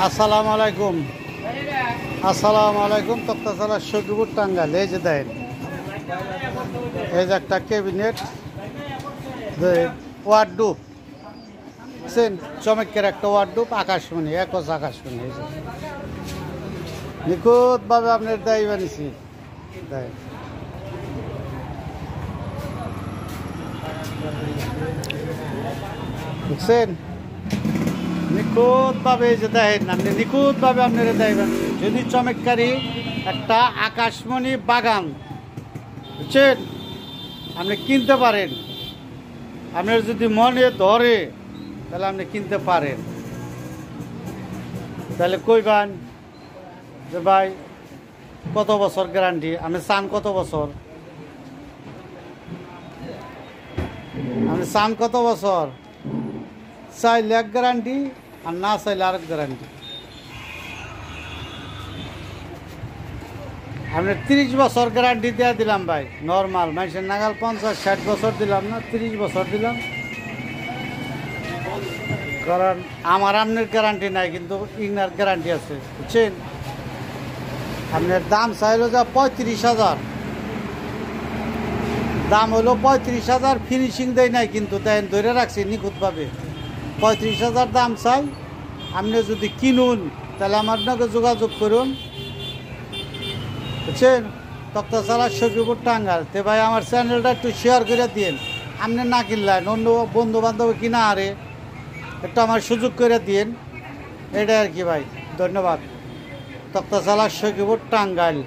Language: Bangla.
আসসালামু আলাইকুম। আসসালামু আলাইকুম। তক্তাশালা সখীপুর টাঙ্গাইল। এই যে দেখেন, এই যে একটা ক্যাবিনেট, ওয়ার্ডরোব, বুঝছেন, চমৎকার একটা ওয়ার্ডরোব, আকাশমণি, একজ আকাশমণি। এই যে নিখুঁতভাবে আপনার দায়ী বানিয়েছি। বুঝছেন, নিখুঁতভাবে এই যে দেখেন, আপনি নিখুঁতভাবে আপনার দায়ী বানিয়েছি। যদি চমৎকারী একটা আকাশমণি বাগান, বুঝছেন, আপনি কিনতে পারেন, আপনার যদি মনে ধরে তাহলে আপনি কিনতে পারেন। তাহলে কইবান যে ভাই কত বছর গ্যারান্টি, আপনি চান কত বছর, আপনি চান কত বছর? চাইলে এক গ্যারান্টি, আর না চাইলে আরেক গ্যারান্টি। আপনি 30 বছর গ্যারান্টি দিয়ে দিলাম ভাই, নর্মাল মানুষের নাগাল 50-60 বছর দিলাম না, 30 বছর দিলাম। কারণ আমার আপনার গ্যারান্টি নাই, কিন্তু ইগনার গ্যারান্টি আছে, বুঝছেন। আপনার দাম চাইলো যা 35,000, দাম হলো 35,000, ফিনিশিং দেয় নাই, কিন্তু দেন ধরে রাখছি নিখুঁতভাবে। 35,000 দাম চাই। আপনি যদি কিনুন তাহলে আমার নাকি যোগাযোগ করুন, বুঝছেন। তক্তাশালা সখীপুর টাঙ্গাইল। তে ভাই আমার চ্যানেলটা একটু শেয়ার করে দিন। আপনি না কিনলেন, অন্য বন্ধু বান্ধব কিনা আরে একটু আমার সুযোগ করে দিন, এটাই আর কি ভাই। ধন্যবাদ। তক্তাশালা সখীপুর টাঙ্গাইল।